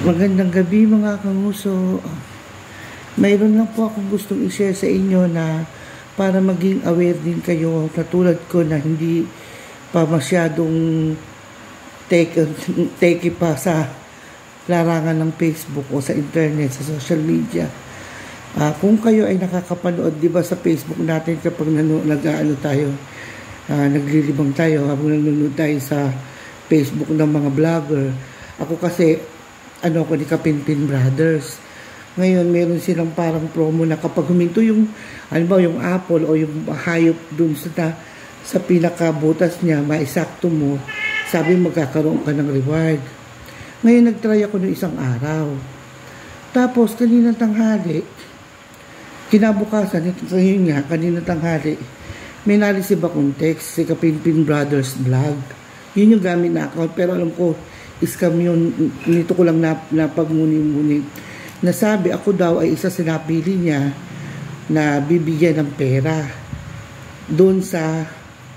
Magandang gabi mga kanguso. Mayroon lang po akong gustong i-share sa inyo na para maging aware din kayo katulad ko na hindi pa masyadong take pa sa larangan ng Facebook o sa internet, sa social media. Kung kayo ay nakakapanood, di ba sa Facebook natin kapag naglilibang tayo habang nanonood tayo sa Facebook ng mga vlogger. Ako kasi ako ni Kapinpin Brothers. Ngayon, meron silang parang promo na kapag huminto yung, yung apple o yung hayop dun sa pinakabutas niya, maisakto mo, sabi magkakaroon ka ng reward. Ngayon, nagtry ako ng isang araw. Tapos, kanina tanghali, kinabukasan, kanina tanghali, may nareceive akong text, si Kapinpin Brothers Vlog. Yun yung gamit na account, pero alam ko, scam yun. Nito ko lang napagmuni-muni. Nasabi ako daw ay isa sa napili niya na bibigyan ng pera doon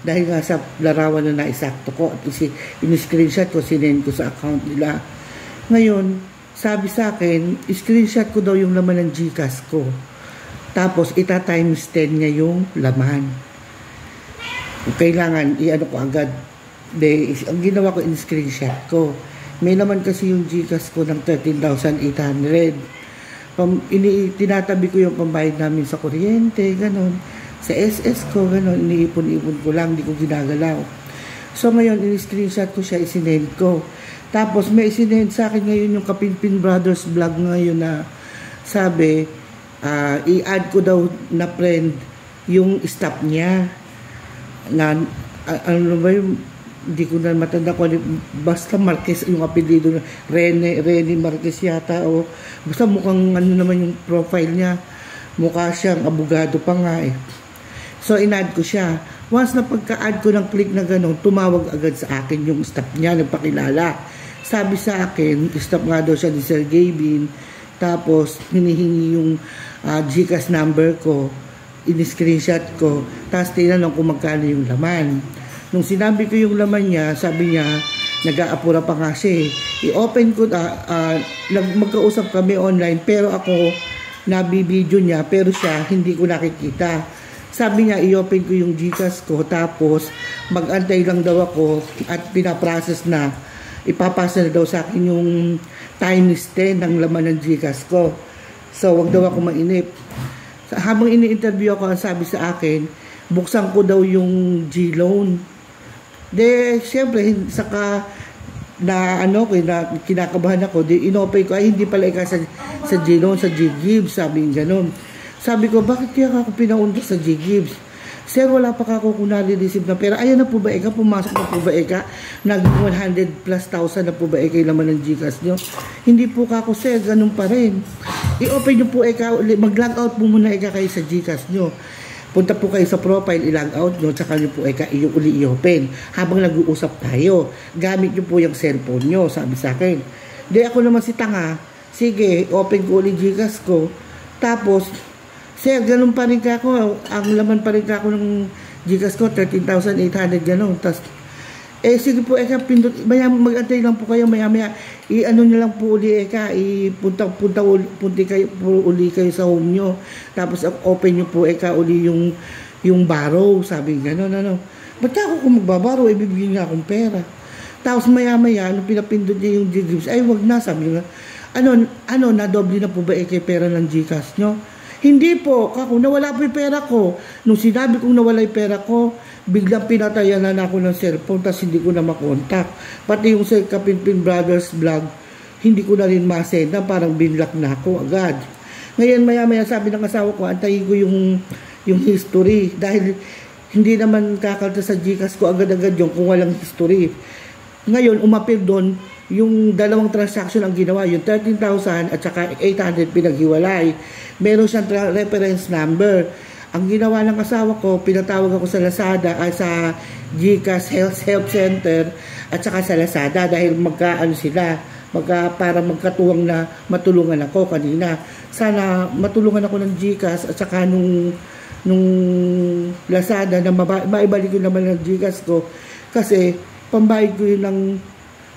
dahil nga sa larawan na naisakto ko at in-screenshot ko, sinend ko sa account nila. Ngayon, sabi sa akin, screenshot ko daw yung laman ng GCash ko. Tapos, ita-times 10 niya yung laman. Kailangan, ko agad. Ang ginawa ko, in-screenshot ko. May naman kasi yung GCash ko ng 13,800. Tinatabi ko yung pambayad namin sa kuryente, ganon. Sa SS ko, ganon. Iniipon-ipon ko lang, hindi ko ginagalaw. So ngayon, in-screenshot ko siya, isinend ko. Tapos may isinend sa akin ngayon yung Kapinpin Brothers Vlog ngayon na sabi, i-add ko daw na friend yung staff niya. Ano ba yung hindi ko na matanda ko, basta Marquez yung apelido, Rene Marquez yata, o basta mukhang naman yung profile niya, mukha siyang abogado pa nga eh. So in-add ko siya. Once na pagka-add ko ng click na gano'n, tumawag agad sa akin yung staff niya, nagpakilala. Sabi sa akin, staff nga daw siya ni Sir Gavin, tapos hinihingi yung GCash number ko, in-screenshot ko, tapos tinanong kung magkano yung laman. Nung sinabi ko yung laman niya, sabi niya, nag-aapura pa nga siya. I-open ko, magkausap kami online, pero ako, nabibideo niya, pero siya, hindi ko nakikita. Sabi niya, i-open ko yung GCash ko, tapos, mag-antay lang daw ako, at pinaprocess na, ipapasa na daw sa akin yung times 10 ng laman ng GCash ko. So, wag daw ako mainip. Habang ini-interview ako, ang sabi sa akin, buksan ko daw yung G-loan. Siyempre, saka kinakabahan ako, inopen ko, ay hindi pala sa G-loan, sa G-Gibbs, sabi yung gano'n. Sabi ko, bakit kaya ako pinaunta sa G-Gibbs? Sir, wala pa ako kung nare-receive na pera. Ayan na po ba, pumasok na po ba, nag 100 plus thousand na po ba, yung laman ng GCash nyo? Hindi po ako, sir, ganun pa rin. I-open nyo po, mag-log out po muna, kayo sa GCash nyo. Punta po kayo sa profile, i-log out nyo, tsaka nyo po uli i-open. Habang nag-uusap tayo, gamit nyo po yung cellphone nyo, sabi sa akin. Di ako naman si tanga, sige, open ko uli GCash ko. Tapos, sir, ganun pa rin ka ako, ang laman pa rin ka ako ng GCash ko, 13,800, ganun. Tapos, sige po, pindot, mag-antay lang po kayo, maya, nyo lang po uli, punta kayo uli kayo sa home nyo, tapos open nyo po, uli yung borrow, sabi gano'n, ba't ako kung magbabaro, ibibigyan nga akong pera. Tapos maya, nung pinapindot niya yung GCash, ay wag na, sabi nga, nadoble na po ba pera ng GCash nyo? Hindi po, nawala po yung pera ko. Nung sinabi kong nawala yung pera ko, biglang pinatayanan ako ng cellphone, tapos hindi ko na makontak. Pati yung sa Kapinpin Brothers Vlog, hindi ko na rin masenda, parang binlock na ako agad. Ngayon, maya sabi ng asawa ko, antayin ko yung history, dahil hindi naman kakalta sa GCash ko agad-agad yung kung walang history. Ngayon, umapil doon, yung dalawang transaction ang ginawa, yung 13,000 at saka 800 pinaghiwalay. Meron siyang reference number. Ang ginawa ng asawa ko, pinatawag ako sa Lazada, sa GCash Help Center at saka sa Lazada dahil para magkatuwang na matulungan ako kanina. Sana matulungan ako ng GCash at saka nung Lazada na maibalik ko naman ng GCash ko kasi pambayad ko yun ng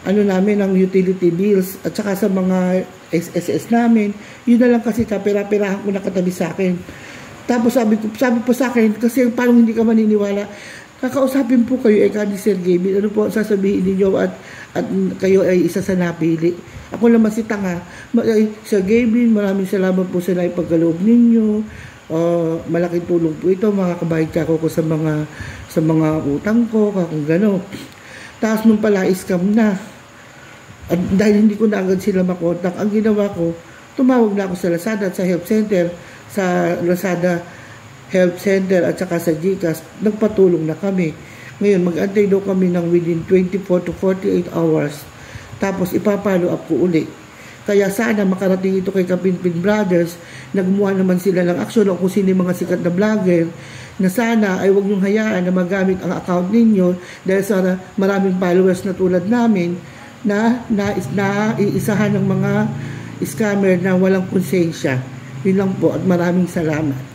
ano namin, ang utility bills at saka sa mga SSS namin. Yun na lang kasi kapira-pirahan ko nakatabi sa akin. Tapos sabi po sa akin, kasi parang hindi ka maniniwala, kakausapin po kayo ni Sir Gavin, ano po sasabihin niyo at kayo ay isa sa napili. Ako naman si Tanga. Sir Gavin, maraming salamat po sa naipagkaloob ninyo. Malaking tulong po ito, makakabahid ka ako sa mga utang ko, kung gano'n. Tapos nung pala, scam na. At dahil hindi ko na agad sila makontak, ang ginawa ko, tumawag na ako sa Lazada at sa Help Center, sa Lazada Help Center at saka sa GCash, nagpatulong na kami. Ngayon, mag-antay daw kami ng within 24 to 48 hours. Tapos, ipapalo up ko uli. Kaya sana makarating ito kay Kapinpin Brothers, nagmuha naman sila ng aksyon o kung sino yung mga sikat na vlogger, na sana ay huwag niyong hayaan na magamit ang account ninyo dahil sa maraming followers na tulad namin na iisahan ng mga scammer na walang konsensya. Yun lang po at maraming salamat.